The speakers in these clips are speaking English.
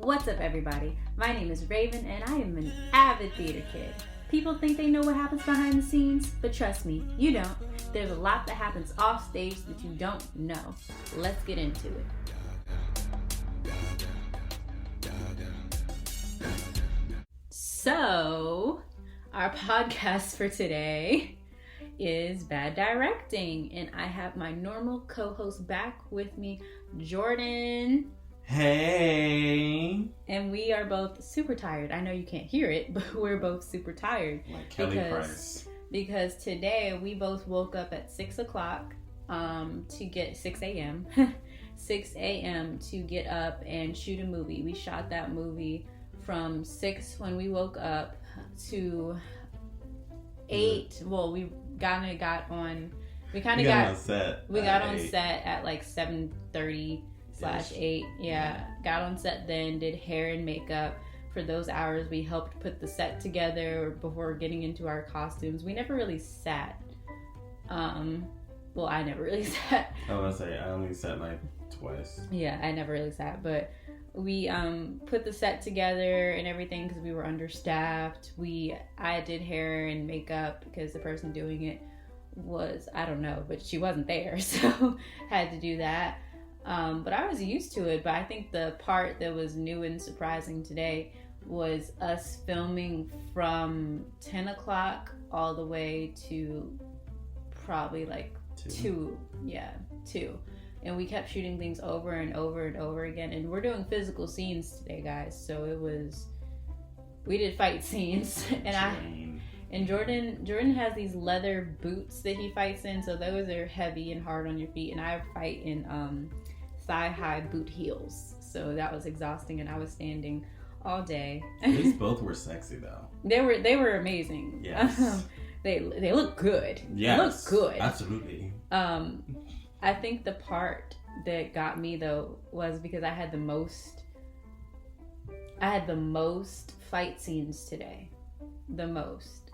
What's up, everybody? My name is Raven, and I am an avid theater kid. People think they know what happens behind the scenes, but trust me, you don't. There's a lot that happens off stage that you don't know. Let's get into it. So, our podcast for today is Bad Directing, and I have my normal co-host back with me, Jordan. Hey! And we are both super tired. I know you can't hear it, but we're both super tired. Like Kelly Price. Because today we both woke up at 6 o'clock to get 6 a.m. 6 a.m. to get up and shoot a movie. We shot that movie from 6 when we woke up to 8. Well, we got on set at like 7:30/8. Yeah, got on set then, did hair and makeup. For those hours, we helped put the set together before getting into our costumes. We never really sat. Well, I never really sat. I was gonna say, I only sat like twice. Yeah, I never really sat, but we put the set together and everything because we were understaffed. I did hair and makeup because the person doing it was, I don't know, but she wasn't there, so had to do that. But I was used to it. But I think the part that was new and surprising today was us filming from 10 o'clock all the way to probably like 2. Yeah, 2. And we kept shooting things over and over and over again. And we're doing physical scenes today, guys. So we did fight scenes. And Jordan has these leather boots that he fights in. So those are heavy and hard on your feet. And I fight in thigh-high boot heels. So that was exhausting. And I was standing all day. These both were sexy though. They were amazing. Yes. They look good. Yes. They look good. Absolutely. I think the part that got me though was because I had the most fight scenes today. The most.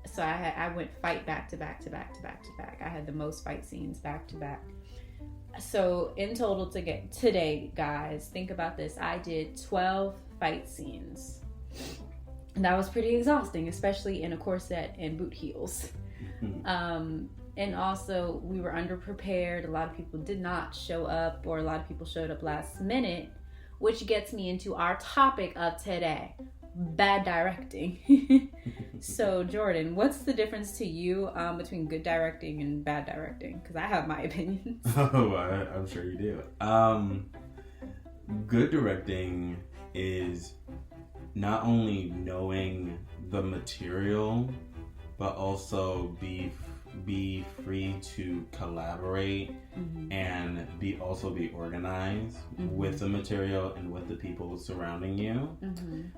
So I went fight back to back to back to back to back. I had the most fight scenes back to back. So in total today, guys, think about this. I did 12 fight scenes. And that was pretty exhausting, especially in a corset and boot heels. And also, we were underprepared. A lot of people did not show up, or a lot of people showed up last minute, which gets me into our topic of today, bad directing. So, Jordan, what's the difference to you between good directing and bad directing? Because I have my opinions. Oh, I'm sure you do. Good directing is not only knowing the material, but also be free to collaborate and be organized with the material and with the people surrounding you.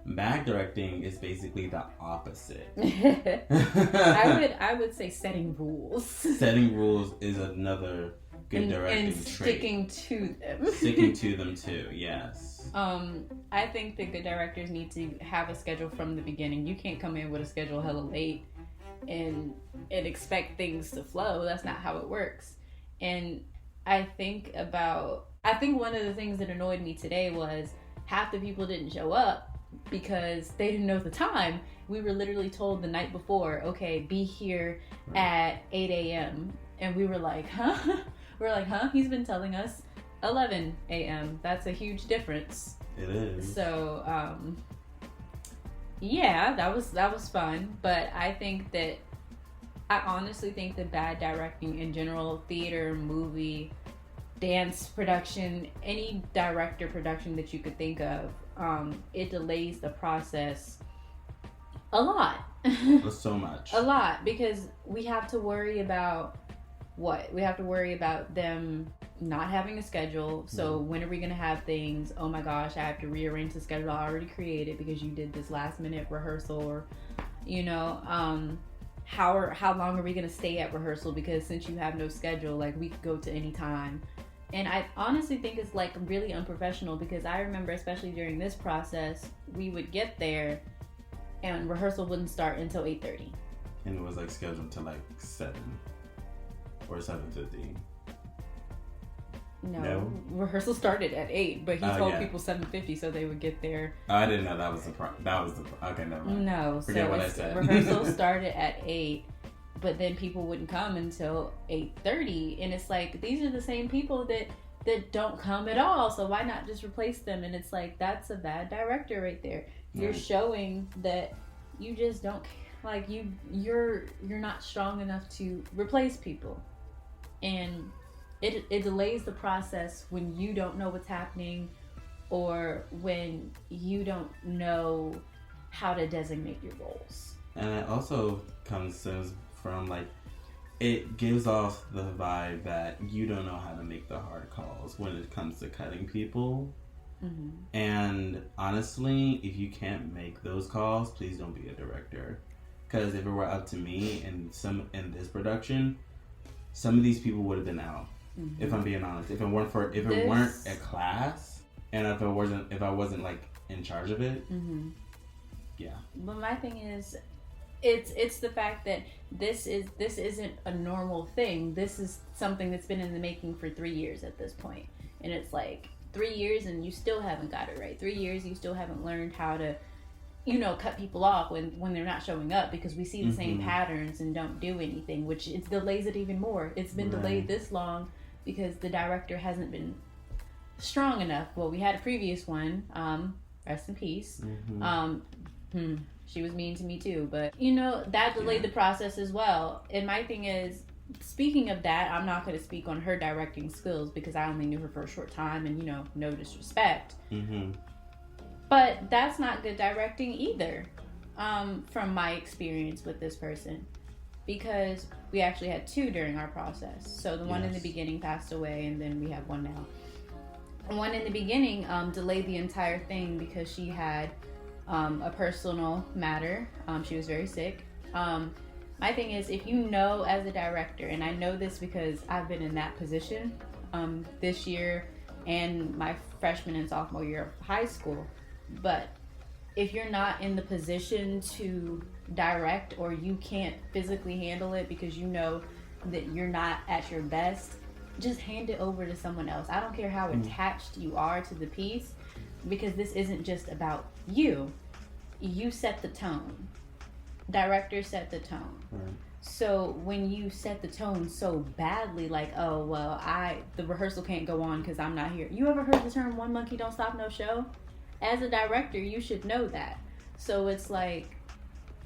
Bad directing is basically the opposite. I would say setting rules. Setting rules is another good directing and trait. Sticking to them. Sticking to them too, yes. I think that good directors need to have a schedule from the beginning. You can't come in with a schedule hella late and expect things to flow. That's not how it works. And I think one of the things that annoyed me today was half the people didn't show up because they didn't know the time. We were literally told the night before, okay, be here at 8 a.m. And we were like, huh? We're like, huh? He's been telling us 11 a.m. That's a huge difference. It is. So, yeah, that was fun. But I honestly think that bad directing in general, theater, movie, dance production, any director production that you could think of, it delays the process a lot. So much. A lot, because we have to worry about what? We have to worry about them not having a schedule. So when are we going to have things? Oh my gosh, I have to rearrange the schedule I already created because you did this last minute rehearsal, or how long are we going to stay at rehearsal, because since you have no schedule, like we could go to any time. And I honestly think it's like really unprofessional, because I remember, especially during this process, we would get there and rehearsal wouldn't start until 8:30. And it was like scheduled to like 7 or 7:50. No? Rehearsal started at 8, but he told yeah. people 7:50 so they would get there. Oh, I didn't know that was the okay, never mind. No, Forget what I said. Rehearsal started at 8, but then people wouldn't come until 8:30, and it's like, these are the same people that don't come at all, so why not just replace them? And it's like, that's a bad director right there. You're showing that you just don't, like, you're not strong enough to replace people, and it delays the process when you don't know what's happening, or when you don't know how to designate your roles. And it also stems from, like, it gives off the vibe that you don't know how to make the hard calls when it comes to cutting people. Mm-hmm. And honestly, if you can't make those calls, please don't be a director. Because if it were up to me in this production, some of these people would have been out. Mm-hmm. If I'm being honest, if it weren't a class, and if I wasn't like in charge of it, mm-hmm. yeah. But my thing is, it's the fact that this isn't a normal thing. This is something that's been in the making for 3 years at this point, and it's like 3 years and you still haven't got it right. 3 years you still haven't learned how to, cut people off when they're not showing up, because we see the mm-hmm. same patterns and don't do anything, which it delays it even more. It's been delayed this long because the director hasn't been strong enough. Well, we had a previous one, rest in peace. Mm-hmm. She was mean to me too, but that delayed the process as well. And my thing is, speaking of that, I'm not going to speak on her directing skills because I only knew her for a short time, and no disrespect. Mm-hmm. But that's not good directing either, from my experience with this person, because we actually had 2 during our process. So the one in the beginning passed away, and then we have one now. The one in the beginning delayed the entire thing because she had a personal matter. She was very sick. My thing is, if you know as a director, and I know this because I've been in that position this year and my freshman and sophomore year of high school, but if you're not in the position to direct, or you can't physically handle it because you know that you're not at your best, just hand it over to someone else. I don't care how attached you are to the piece, because this isn't just about you. You set the tone. Director set the tone. Right. So when you set the tone so badly, like, oh, well, the rehearsal can't go on because I'm not here. You ever heard the term "one monkey don't stop no show"? As a director, you should know that. So it's like,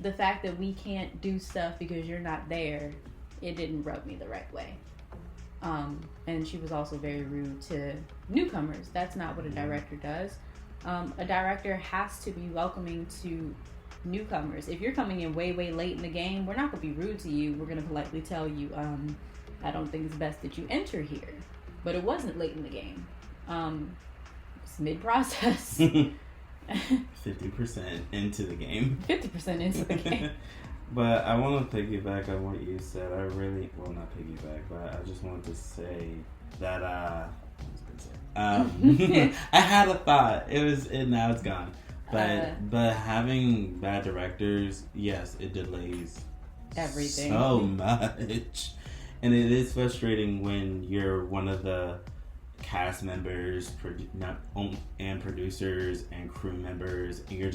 the fact that we can't do stuff because you're not there, it didn't rub me the right way. And she was also very rude to newcomers. That's not what a director does. A director has to be welcoming to newcomers. If you're coming in way, way late in the game, we're not going to be rude to you. We're going to politely tell you, I don't think it's best that you enter here. But it wasn't late in the game. It's mid-process. 50% into the game. 50% into the game. But I want to piggyback on what you said. Not piggyback, but I just wanted to say that, I had a thought. Now it's gone. But having bad directors, yes, it delays everything so much. And it is frustrating when you're one of the cast members and producers and crew members, and you're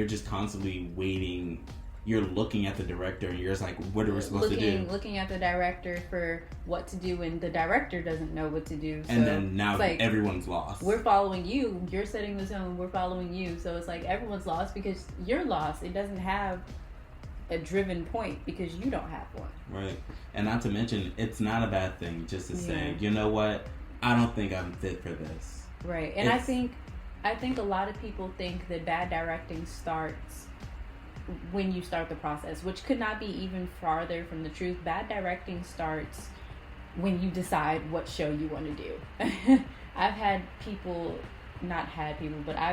just constantly waiting. You're looking at the director and you're just like, what are we supposed to do? Looking at the director for what to do, and the director doesn't know what to do. So and then now like, everyone's lost. We're following you. You're setting the tone. We're following you. So it's like everyone's lost because you're lost. It doesn't have a driven point because you don't have one. Right. And not to mention, it's not a bad thing just to say, you know what? I don't think I'm fit for this. Right. And I think a lot of people think that bad directing starts when you start the process, which could not be even farther from the truth. Bad directing starts when you decide what show you want to do. I've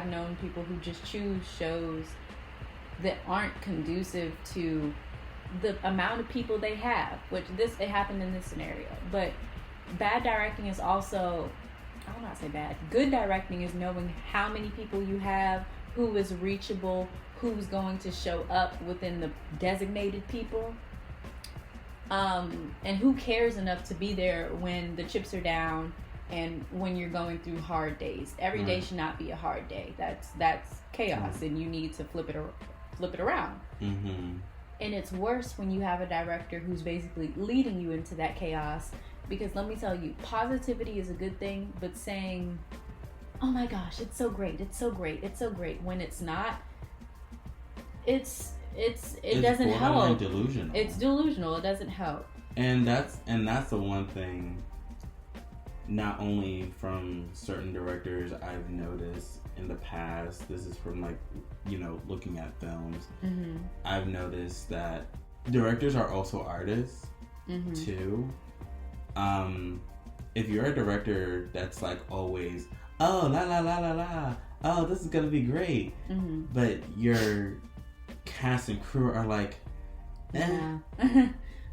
known people who just choose shows that aren't conducive to the amount of people they have, it happened in this scenario. But bad directing is also, I will not say bad. Good directing is knowing how many people you have, who is reachable, who's going to show up within the designated people, and who cares enough to be there when the chips are down and when you're going through hard days. Every day should not be a hard day. That's chaos, and you need to flip it around. Mm-hmm. And it's worse when you have a director who's basically leading you into that chaos. Because let me tell you, positivity is a good thing, but saying, oh my gosh, it's so great, it's so great, it's so great, when it's not, it doesn't help. Delusional. It's delusional. It doesn't help. And that's the one thing, not only from certain directors I've noticed in the past, this is from like, looking at films, mm-hmm. I've noticed that directors are also artists, mm-hmm. too. If you're a director that's like always, oh, la la la la la, oh, this is gonna be great, mm-hmm. but your cast and crew are like, yeah.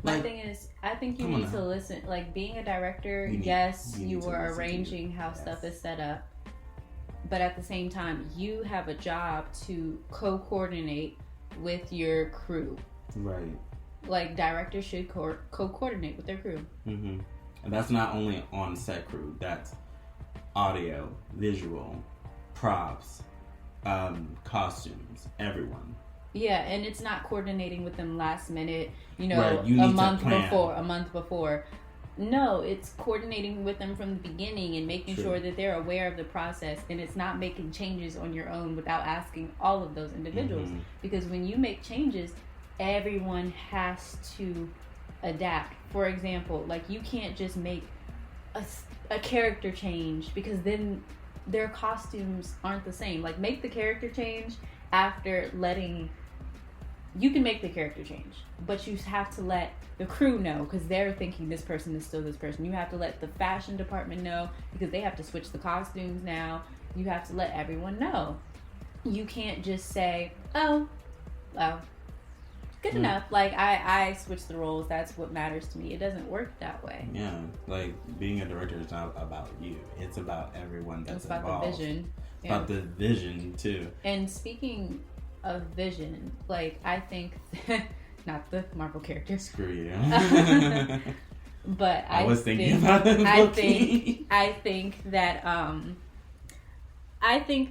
My thing is, I think you need to listen. Like, being a director, you were arranging how stuff is set up, but at the same time, you have a job to co-coordinate with your crew. Right. Like, directors should co-coordinate with their crew. Mm-hmm. And that's not only on set crew. That's audio, visual, props, costumes, everyone. Yeah, and it's not coordinating with them last minute, right. You a need month to plan. a month before. No, it's coordinating with them from the beginning and making sure that they're aware of the process, and it's not making changes on your own without asking all of those individuals. Mm-hmm. Because when you make changes, everyone has to adapt. For example, like, you can't just make a character change, because then their costumes aren't the same. Like, make the character change after you can make the character change, but you have to let the crew know, because they're thinking this person is still this person. You have to let the fashion department know, because they have to switch the costumes now. You have to let everyone know. You can't just say, oh, well, good enough. Like, I switch the roles. That's what matters to me. It doesn't work that way. Yeah, like, being a director is not about you. It's about everyone that's involved. It's about the vision. It's about the vision, too. And speaking of vision, like, I think, not the Marvel character. Screw you. But I was thinking about it. I think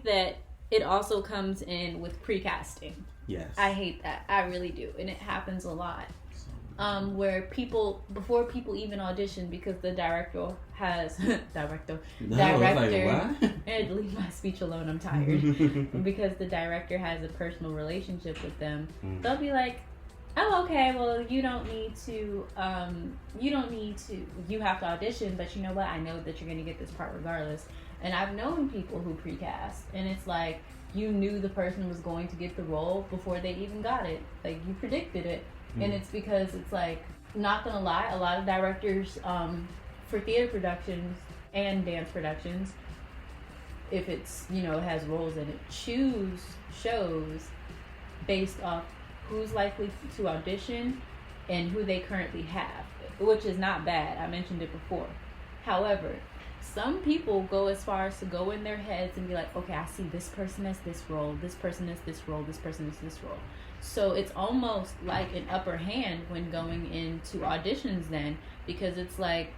that it also comes in with precasting. Yes. I hate that. I really do. And it happens a lot. Where before people even audition, because the director has director and leave my speech alone, I'm tired. Because the director has a personal relationship with them, they'll be like, oh, okay, well, you have to audition, but you know what, I know that you're gonna get this part regardless. And I've known people who precast, and it's like, you knew the person was going to get the role before they even got it. Like, you predicted it. And it's because it's like, not gonna lie, a lot of directors for theater productions and dance productions, if it's, it has roles in it, choose shows based off who's likely to audition and who they currently have, which is not bad. I mentioned it before. However, some people go as far as to go in their heads and be like, okay, I see this person as this role, this person as this role, this person as this role. So it's almost like an upper hand when going into auditions then, because it's like,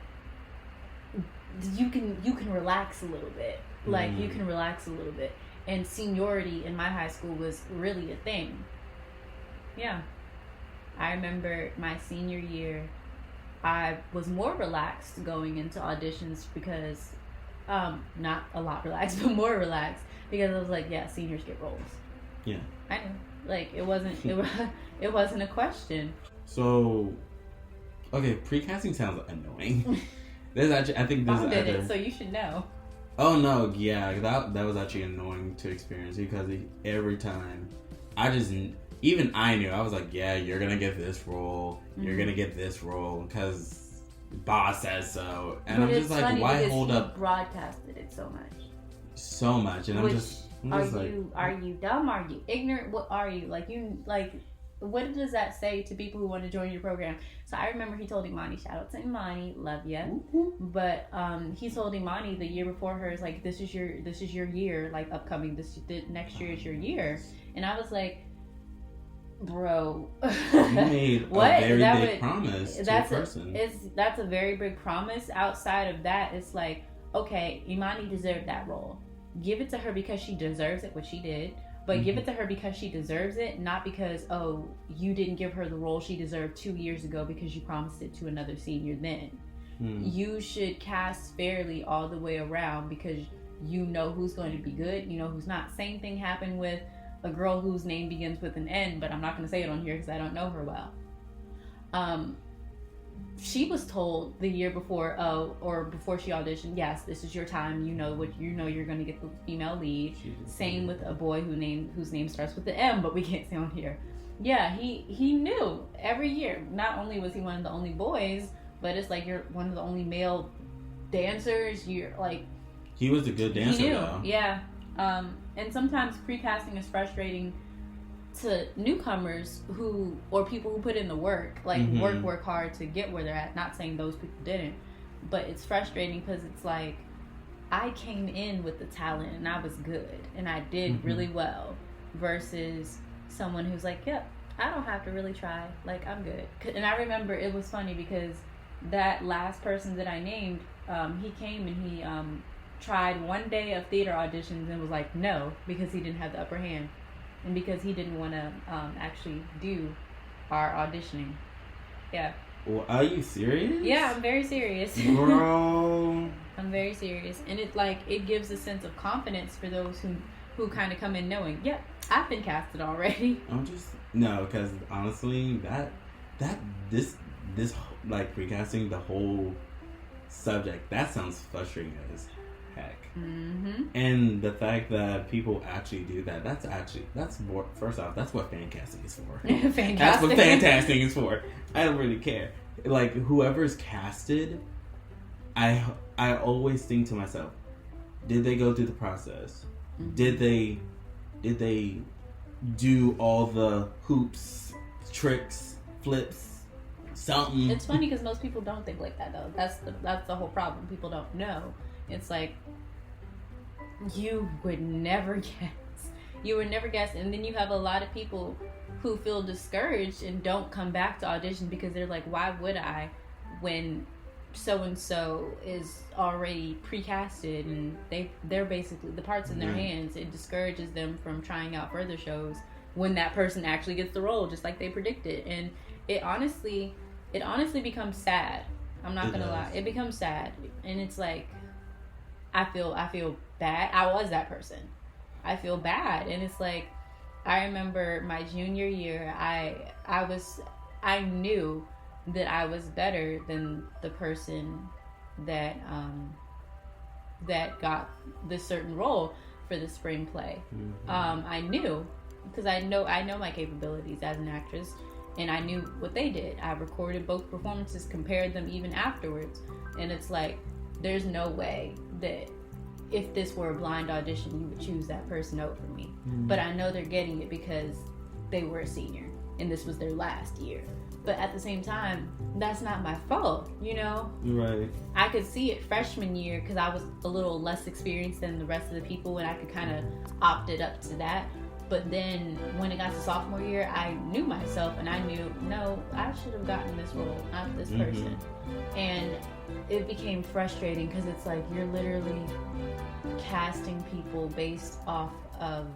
you can relax a little bit. Like, you can relax a little bit. And seniority in my high school was really a thing. Yeah. I remember my senior year, I was more relaxed going into auditions because, not a lot relaxed, but more relaxed, because I was like, yeah, seniors get roles. Yeah. I know. Like, it wasn't a question. So, okay, precasting sounds annoying. There's actually, I think Mom did it, so you should know. Oh no, yeah, that was actually annoying to experience, because every time, even I knew, I was like, yeah, you're gonna get this role, you're gonna get this role, because boss says so. And but I'm just like, why hold up? Broadcasted it so much. So much, and are you dumb? Are you ignorant? What are you? What does that say to people who want to join your program? So I remember he told Imani, shout out to Imani, love ya. But he told Imani the year before hers, like, this is your year, like, upcoming. The next year is your year. And I was like, bro, you made a very big promise to a person. That's a very big promise. Outside of that, it's like, okay, Imani deserved that role. Give it to her because she deserves it, which she did. But give it to her because she deserves it, not because, oh, you didn't give her the role she deserved 2 years ago because you promised it to another senior then. You should cast fairly all the way around because you know who's going to be good, you know who's not. Same thing happened with a girl whose name begins with an N, but I'm not going to say it on here because I don't know her well. She was told the year before, or before she auditioned, yes, this is your time. You know you're going to get the female lead. Same with a boy whose name starts with the M, but we can't say on here. Yeah, he knew every year. Not only was he one of the only boys, but it's like you're one of the only male dancers. You're like, he was a good dancer, he knew, though. Yeah. And sometimes pre-casting is frustrating to newcomers or people who put in the work, like work hard to get where they're at. Not saying those people didn't, but it's frustrating because it's like, I came in with the talent and I was good and I did really well, versus someone who's like, yep, I don't have to really try, like I'm good. And I remember it was funny because that last person that I named, he came and he tried one day of theater auditions and was like no, because he didn't have the upper hand. And because he didn't want to actually do our auditioning. Yeah. Well, are you serious? Yeah, I'm very serious. Bro. I'm very serious. And it gives a sense of confidence for those who kind of come in knowing, yep, I've been casted already. No, because honestly, this like recasting the whole subject, that sounds frustrating as heck. And the fact that people actually do that's more, first off, that's what fan casting is for. That's what fan casting is for. I don't really care. Like, whoever's casted, I always think to myself, did they go through the process? Did they do all the hoops, tricks, flips, something? It's funny because most people don't think like that, though. That's the whole problem. People don't know. It's like, you would never guess. And then you have a lot of people who feel discouraged and don't come back to audition because they're like, why would I, when so-and-so is already pre-casted and they're basically the parts in their hands. It discourages them from trying out further shows when that person actually gets the role just like they predicted. And it honestly becomes sad. I'm not gonna lie. It becomes sad. And it's like, I feel bad. I was that person. I feel bad. And it's like, I remember my junior year, I knew that I was better than the person that got this certain role for the spring play. I knew, because I know my capabilities as an actress, and I knew what they did. I recorded both performances, compared them even afterwards, and it's like, there's no way that if this were a blind audition, you would choose that person over me. But I know they're getting it because they were a senior and this was their last year. But at the same time, that's not my fault, you know? Right. I could see it freshman year because I was a little less experienced than the rest of the people, and I could kind of opt it up to that. But then when it got to sophomore year, I knew myself and I knew, no, I should have gotten this role, not this person. And it became frustrating because it's like, you're literally casting people based off of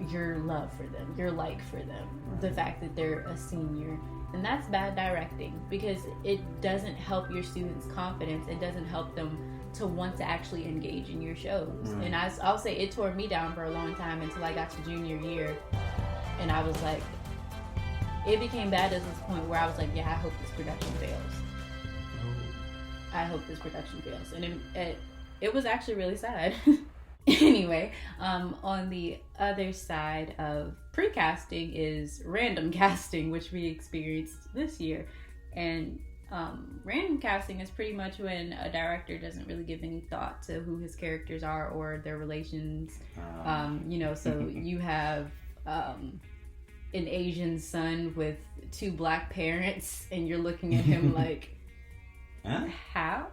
your love for them, your like for them, the fact that they're a senior. And that's bad directing because it doesn't help your students' confidence. It doesn't help them to want to actually engage in your shows. And I'll say it tore me down for a long time until I got to junior year. And I was like, it became bad at this point where I was like, yeah, I hope this production fails. I hope this production fails. And it was actually really sad. Anyway, on the other side of pre-casting is random casting, which we experienced this year. And random casting is pretty much when a director doesn't really give any thought to who his characters are or their relations. So you have an Asian son with 2 black parents, and you're looking at him like, huh? How?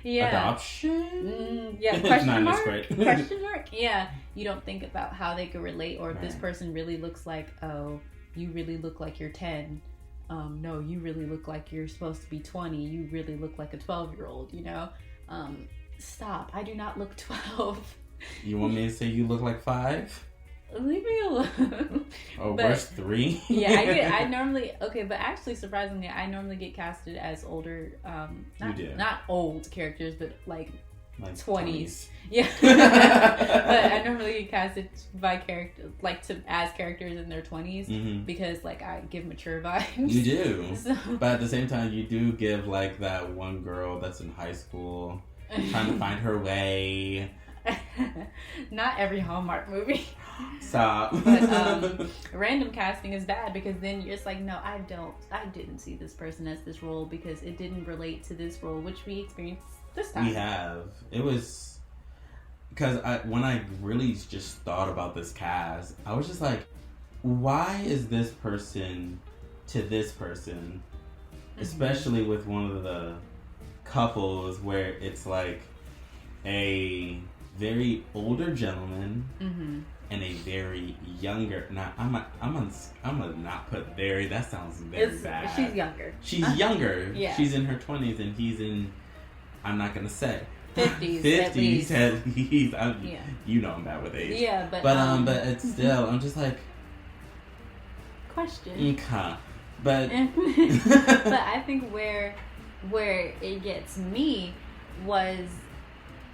Yeah. Adoption? Yeah. Question mark? Great. Question mark? Yeah. You don't think about how they could relate, or if this person really looks like, oh, you really look like you're 10. No, you really look like you're supposed to be 20. You really look like a 12-year-old, you know? Stop. I do not look 12. You want me to say you look like 5? Leave me alone. Oh, worst 3? Yeah, I normally, okay, but actually, surprisingly, I normally get casted as older, not old characters, but like 20s. Yeah. But I normally get casted by character, as characters in their 20s, because like I give mature vibes. You do. So. But at the same time, you do give like that one girl that's in high school trying to find her way. Not every Hallmark movie. Stop. But random casting is bad because then you're just like, no, I didn't see this person as this role because it didn't relate to this role, which we experienced this time. We have. It was because when I really just thought about this cast, I was just like, why is this person to this person? Especially with one of the couples where it's like a very older gentleman and a very younger. Now I'm gonna not put very. That sounds very bad. She's younger. She's younger. Yeah. She's in her 20s and he's in. I'm not gonna say 50s. 50s. At least. Yeah. You know I'm bad with age. Yeah, but it's still. I'm just like question. Okay. But but I think where it gets me was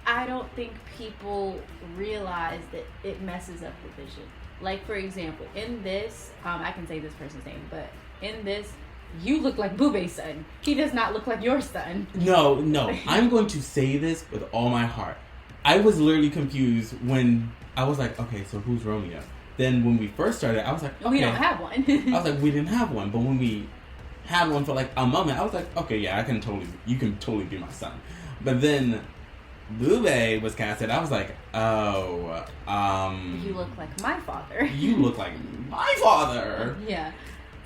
I don't think people realize that it messes up the vision. Like, for example, in this, I can say this person's name, but in this, you look like Boobe's son. He does not look like your son. No. I'm going to say this with all my heart. I was literally confused when I was like, okay, so who's Romeo? Then when we first started, I was like, okay. We don't have one. I was like, we didn't have one. But when we had one for like a moment, I was like, okay, yeah, you can totally be my son. But then Bube was casted. I was like, oh, you look like my father. You look like my father. Yeah.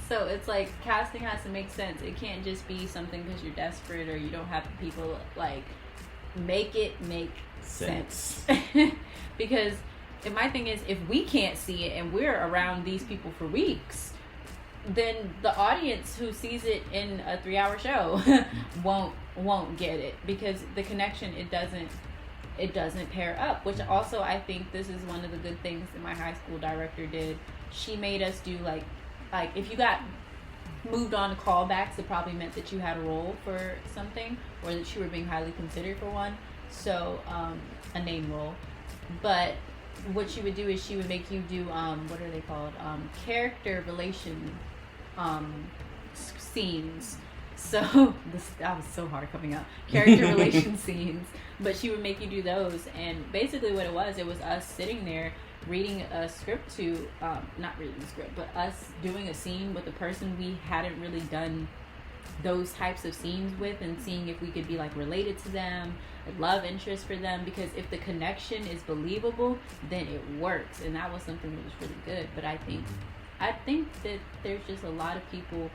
So it's like casting has to make sense. It can't just be something because you're desperate or you don't have the people. Like, make it make sense. Because my thing is, if we can't see it and we're around these people for weeks, then the audience who sees it in a 3-hour show won't get it because the connection it doesn't pair up. Which also I think this is one of the good things that my high school director did. She made us do like if you got moved on to callbacks, it probably meant that you had a role for something or that you were being highly considered for one. So a name role. But what she would do is she would make you do what are they called? Character relation scenes. So that was so hard coming out. Character relation scenes. But she would make you do those, and basically what it was us sitting there reading a script to not reading the script, but us doing a scene with a person we hadn't really done those types of scenes with, and seeing if we could be like related to them, a love interest for them, because if the connection is believable, then it works. And that was something that was really good. But I think that there's just a lot of people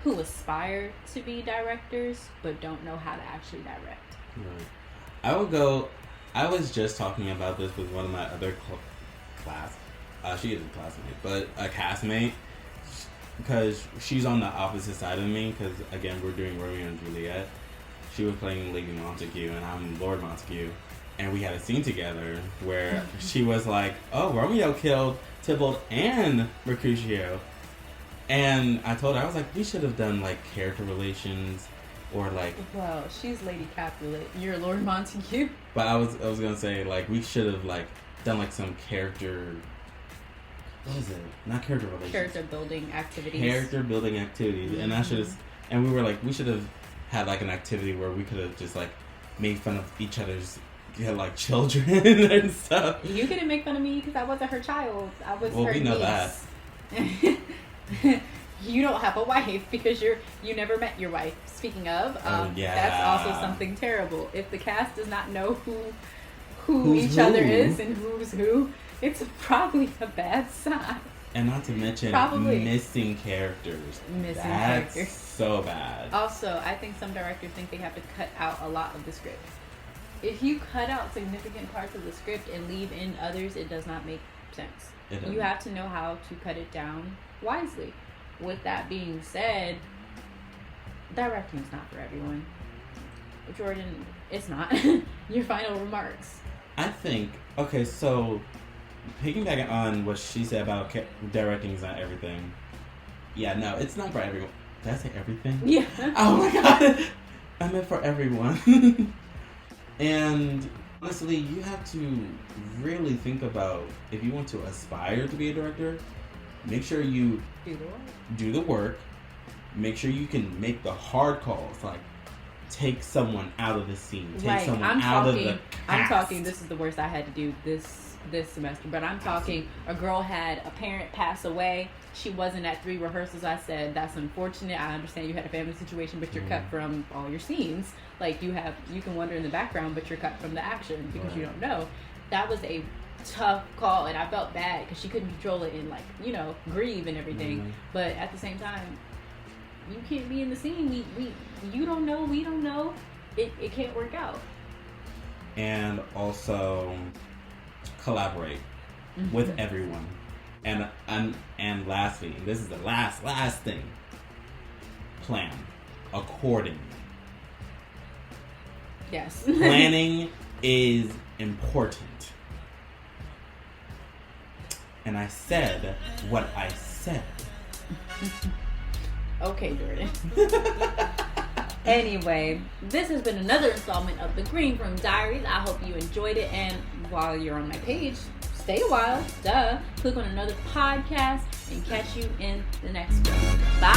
who aspire to be directors but don't know how to actually direct. Right. I was just talking about this with one of my other class. She is a classmate, but a castmate. Because she's on the opposite side of me. Because, again, we're doing Romeo and Juliet. She was playing Lady Montague, and I'm Lord Montague. And we had a scene together where she was like, oh, Romeo killed Tybalt and Mercutio. And I told her, I was like, we should have done, like, character relations or, like... Well, she's Lady Capulet. You're Lord Montague. But I was going to say, like, we should have, like, done, like, some character... What is it? Not character relations. Character building activities. And I should have... And we were like, we should have had, like, an activity where we could have just, like, made fun of each other's, like, children and stuff. You couldn't make fun of me because I wasn't her child. I was her niece. Well, we know that. You don't have a wife because you never met your wife. Speaking of, that's also something terrible. If the cast does not know who each other is and who's who, it's probably a bad sign. And not to mention missing characters. That's so bad. Also, I think some directors think they have to cut out a lot of the script. If you cut out significant parts of the script and leave in others, it does not make sense. You have to know how to cut it down wisely. With that being said, directing is not for everyone. Jordan, It's not. Your final remarks. I think, okay, so piggybacking on what she said about directing is not everything. Yeah, no, it's not for everyone. Did I say everything? Yeah. Oh my god. I meant for everyone. And honestly, you have to really think about if you want to aspire to be a director, make sure you do the work. Make sure you can make the hard calls, like take someone out of the scene, take someone out of the cast. I'm talking, this is the worst I had to do this semester, but I'm talking, a girl had a parent pass away. She wasn't at 3 rehearsals. I said, that's unfortunate. I understand you had a family situation, but you're cut from all your scenes. Like, you can wander in the background, but you're cut from the action because you don't know. That was a tough call, and I felt bad because she couldn't control it and, like, you know, grieve and everything. But at the same time, you can't be in the scene. You don't know. We don't know. It can't work out. And also collaborate with everyone. And lastly, and this is the last thing, plan accordingly. Yes. Planning is important. And I said what I said. Okay, Jordan. Anyway, this has been another installment of the Green Room Diaries. I hope you enjoyed it, and while you're on my page, stay a while, click on another podcast, and catch you in the next one. Bye.